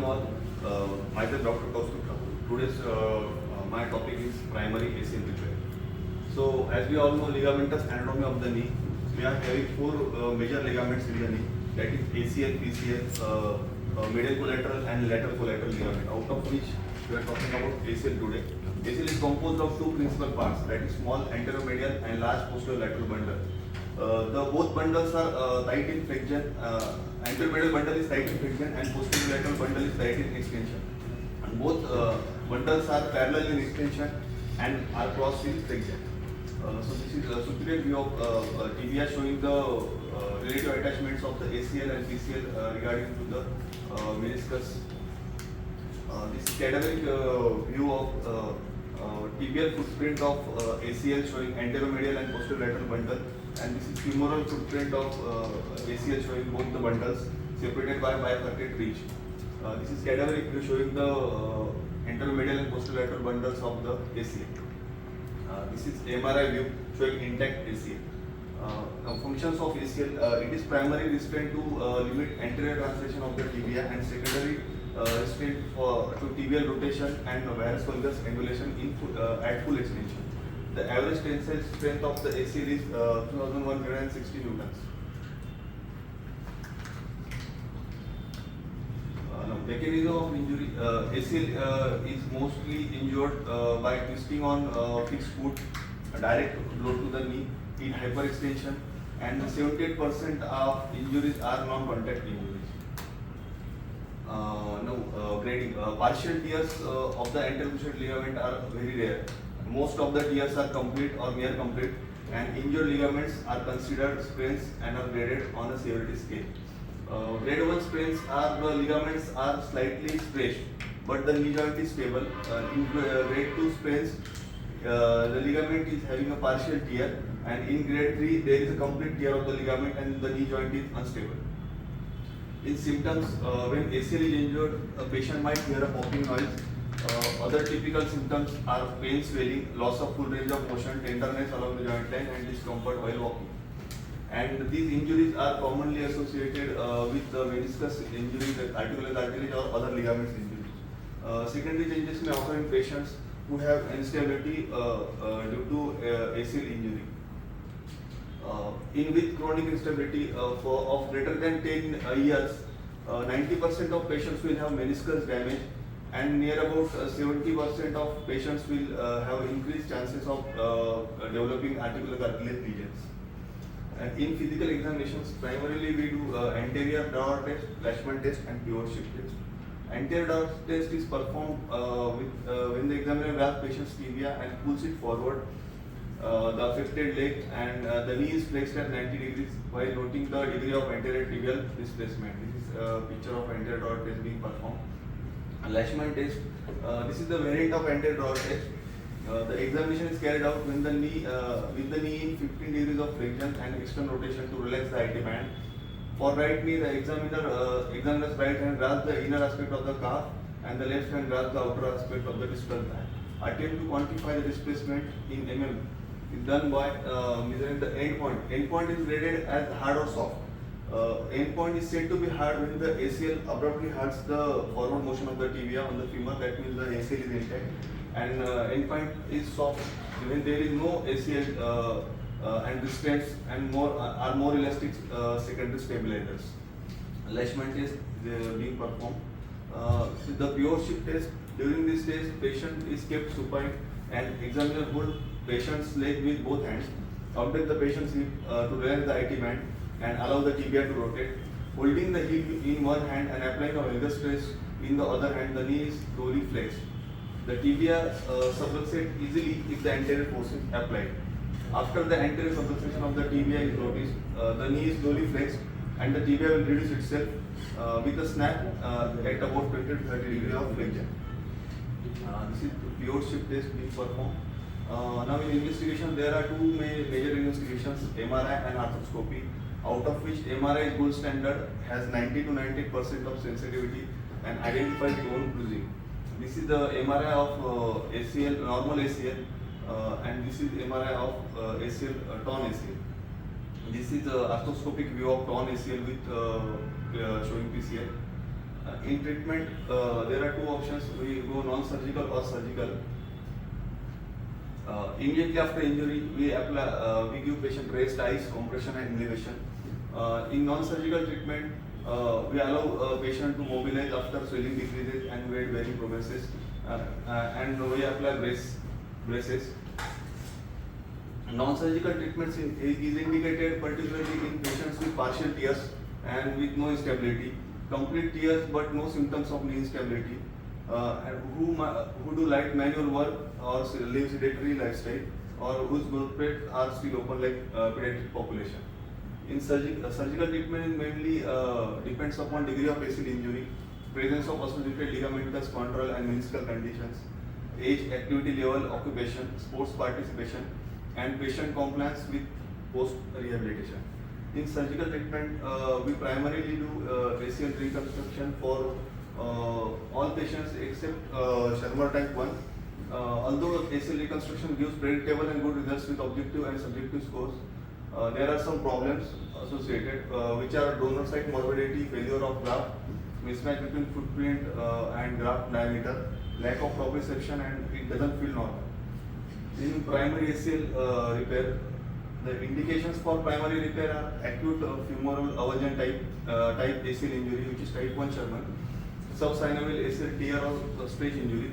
All, myself Dr. Kaustubh Thakur. Today's my topic is primary ACL repair. So as we all know, ligamentous anatomy of the knee, we are having four major ligaments in the knee. That is ACL, PCL, medial collateral and lateral collateral ligament. Out of which we are talking about ACL today. ACL is composed of two principal parts, that is small anteromedial and large posterolateral bundle. The both bundles are tight in flexion. Anteromedial bundle is tight in flexion and posterolateral bundle is tight in extension. And both bundles are parallel in extension and are crossed in flexion. So this is a superior view of tibia showing the relative attachments of the ACL and PCL regarding to the meniscus. This is cadaveric view of tibial footprint of ACL showing anteromedial and posterolateral bundle, and this is femoral footprint of ACL showing both the bundles separated by bifurcated ridge. This is cadaveric view showing the anteromedial and posterolateral bundles of the ACL. This is MRI view showing intact ACL. Functions of ACL, it is primary restraint to limit anterior translation of the tibia and secondary restraint to tibial rotation and varus vulgus angulation at full extension. The average tensile strength of the ACL is 2160 newtons. Mechanism of injury, ACL is mostly injured by twisting on fixed foot, a direct blow to the knee in hyperextension, and 78% of injuries are non-contact injuries. Grading. Partial tears of the anterior cruciate ligament are very rare. Most of the tears are complete or near complete, and injured ligaments are considered sprains and are graded on a severity scale. Grade 1 sprains are the ligaments are slightly stretched, but the knee joint is stable. In grade 2 sprains, the ligament is having a partial tear, and in grade 3 there is a complete tear of the ligament and the knee joint is unstable. In symptoms, when ACL is injured, a patient might hear a popping noise. Other typical symptoms are pain, swelling, loss of full range of motion, tenderness along the joint line, and discomfort while walking. And these injuries are commonly associated with the meniscus injury, the articular cartilage, or other ligaments injuries. Secondary changes may occur in patients who have instability due to ACL injury. In with chronic instability of greater than 10 years, 90% of patients will have meniscus damage, and near about 70% of patients will have increased chances of developing articular cartilage lesions. And in physical examinations, primarily we do anterior drawer test, Leishman test, and pivot shift test. Anterior drawer test is performed when the examiner grabs patient's tibia and pulls it forward, the affected leg, and the knee is flexed at 90 degrees while noting the degree of anterior tibial displacement. This is a picture of anterior drawer test being performed. Leishman test, this is the variant of anterior drawer test. The examination is carried out when the knee, with the knee in 15 degrees of flexion and external rotation to relax the IT band. For right knee, the examiner's right hand grasps the inner aspect of the calf and the left hand grasps the outer aspect of the distal thigh. Attempt to quantify the displacement in mm is done by measuring the end point. End point is graded as hard or soft. End point is said to be hard when the ACL abruptly halts the forward motion of the tibia on the femur, that means the ACL is intact. And end point is soft when there is no ACL and restraints and are more elastic secondary stabilizers. Leishman test being performed. The pure shift test. During this test, patient is kept supine and examiner hold patient's leg with both hands, update the patient's hip to relax the IT band and allow the tibia to rotate. Holding the hip in one hand and applying a valgus stress in the other hand, the knee is slowly flexed. The tibia subluxate easily if the anterior force is applied. After the anterior subluxation of the tibia is noticed, the knee is slowly flexed and the tibia will reduce itself with a snap at about 20 to 30 degrees of flexion. This is the pure shift test being performed. Now in investigation, there are two major investigations, MRI and arthroscopy, out of which MRI is gold standard, has 90 to 98% of sensitivity and identifies bone bruising. This is the MRI of ACL, normal ACL, and this is MRI of ACL, torn ACL. This is the arthroscopic view of torn ACL with showing PCL. In treatment, there are two options. We go non-surgical or surgical. Immediately after injury, we give patient rest, ice, compression, and inhalation. In non-surgical treatment, we allow patient to mobilize after swelling decreases and weight bearing progresses, and we apply braces. Non-surgical treatments is indicated particularly in patients with partial tears and with no instability, complete tears but no symptoms of knee instability, and who do light manual work or live sedentary lifestyle, or whose growth plates are still open like pediatric population. In surgical treatment mainly depends upon degree of ACL injury, presence of associated ligamentous, chondral and meniscal conditions, age, activity level, occupation, sports participation, and patient compliance with post-rehabilitation. In surgical treatment, we primarily do ACL reconstruction for all patients except Shermer type 1. Although ACL reconstruction gives predictable and good results with objective and subjective scores, there are some problems associated, which are donor site morbidity, failure of graft, mismatch between footprint and graft diameter, lack of proprioception, and it doesn't feel normal. In primary ACL repair, the indications for primary repair are acute femoral avulsion type ACL injury, which is type 1 Sherman, subsynovial ACL tear or stretch injury,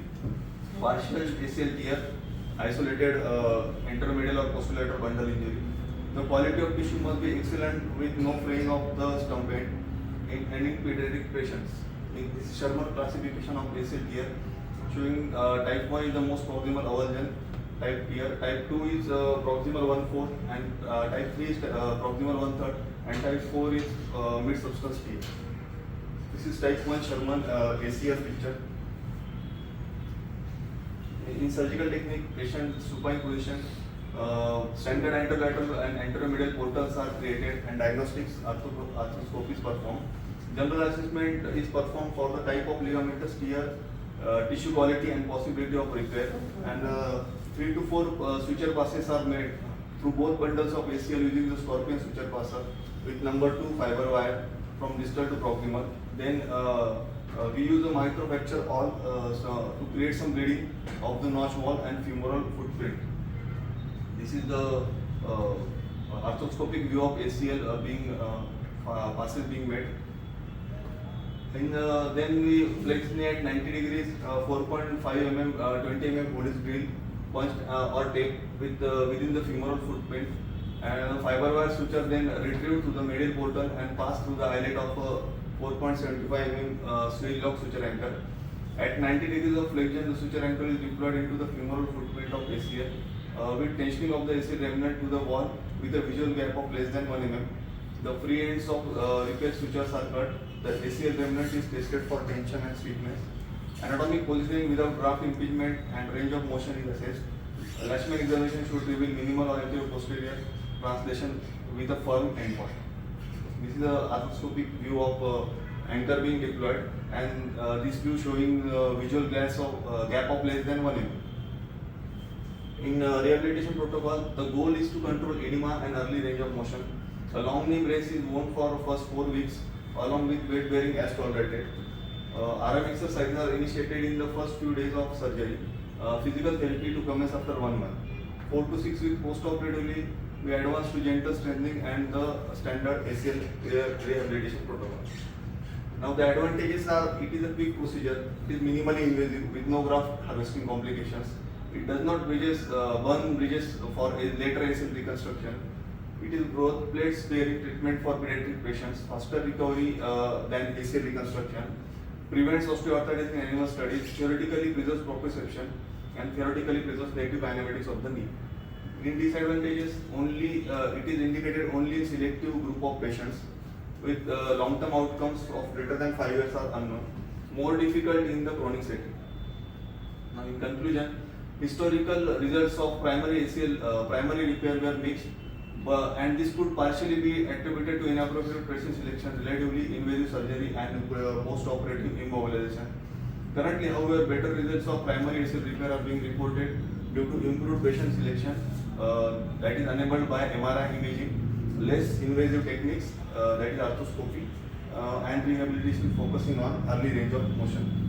partial ACL tear, isolated intermedial or posterolateral bundle injury. The quality of tissue must be excellent with no fraying of the stump end and in pediatric patients. This is Sherman classification of ACL tear, showing type 1 is the most proximal avulsion type tear, type 2 is proximal 1/4, and type 3 is proximal 1/3, and type 4 is mid substance tear. This is type 1 Sherman ACL picture. In surgical technique, patient supine position, standard anterolateral and anteromedial portals are created and diagnostics arthroscopy is performed. General assessment is performed for the type of ligamentous tear, tissue quality and possibility of repair, and 3 to 4 suture passes are made through both bundles of ACL using the Scorpion suture passer with number 2 fiber wire from distal to proximal. Then we use a microfracture all to create some bleeding of the notch wall and femoral footprint. This is the arthroscopic view of ACL passes being made. Then we flex knee at 90 degrees, 4.5 mm, 20 mm hole is drilled, punched or taped within the femoral footprint, and the fiber wire suture then retrieved to the medial portal and passed through the eyelet of a 4.75 mm swage lock suture anchor. At 90 degrees of flexion, the suture anchor is deployed into the femoral footprint of ACL with tensioning of the ACL remnant to the wall with a visual gap of less than 1 mm. The free ends of repair sutures are cut. The ACL remnant is tested for tension and stiffness. Anatomic positioning without graft impingement and range of motion is assessed. Lashman examination should reveal minimal or anterior posterior translation with a firm endpoint. This is a arthroscopic view of anchor being deployed, and this view showing visual gap of less than 1 mm. In rehabilitation protocol, the goal is to control edema and early range of motion. A long knee brace is worn for first 4 weeks along with weight bearing as tolerated. RM exercises are initiated in the first few days of surgery. Physical therapy to commence after 1 month. 4 to 6 weeks post-operatively, we advance to gentle strengthening and the standard ACL rehabilitation protocol. Now the advantages are, it is a quick procedure, it is minimally invasive with no graft harvesting complications. It does not burn bridges for a later ACL reconstruction. It is growth plate sparing treatment for pediatric patients, faster recovery than ACL reconstruction, prevents osteoarthritis in animal studies, theoretically preserves proprioception, and theoretically preserves native kinematics of the knee. In disadvantages, it is indicated only in selective group of patients with long-term outcomes of greater than 5 years are unknown, more difficult in the chronic setting. Now in conclusion, historical results of primary ACL primary repair were mixed, and this could partially be attributed to inappropriate patient selection, relatively invasive surgery, and post-operative immobilization. Currently, however, better results of primary ACL repair are being reported due to improved patient selection that is enabled by MRI imaging, less invasive techniques that is arthroscopy, and rehabilitation focusing on early range of motion.